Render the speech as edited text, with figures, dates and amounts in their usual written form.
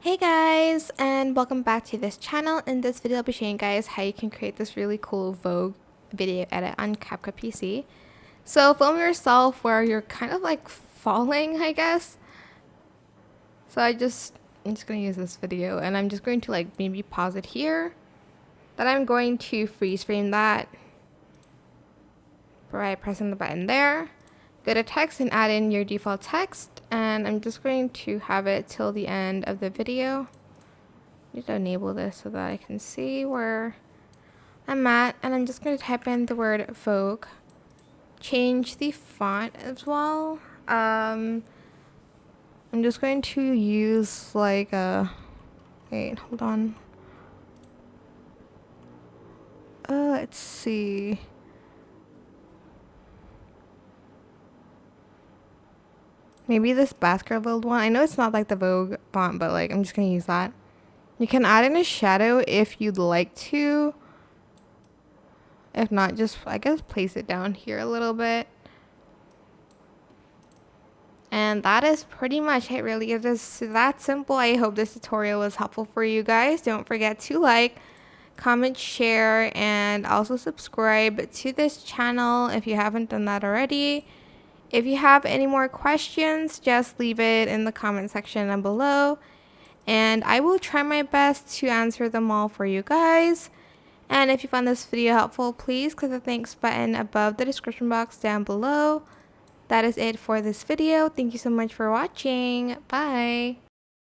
Hey guys, and welcome back to this channel. In this video I'll be showing you guys how you can create this really cool Vogue video edit on CapCut PC. So film yourself where you're kind of like falling, I guess. So I'm just gonna use this video and I'm just going to like maybe pause it here. Then I'm going to freeze frame that by pressing the button there. Go to text and add in your default text, and I'm just going to have it till the end of the video. I need to enable this so that I can see where I'm at, and I'm just going to type in the word Vogue. Change the font as well. I'm just going to use like a, wait, hold on. Let's see. Maybe this Baskerville one. I know it's not like the Vogue font, but like I'm just gonna use that. You can add in a shadow if you'd like to. If not, just I guess place it down here a little bit. And that is pretty much it, really. It is that simple. I hope this tutorial was helpful for you guys. Don't forget to like, comment, share, and also subscribe to this channel if you haven't done that already. If you have any more questions, just leave it in the comment section down below, and I will try my best to answer them all for you guys. And if you found this video helpful, please click the thanks button above the description box down below. That is it for this video. Thank you so much for watching. Bye.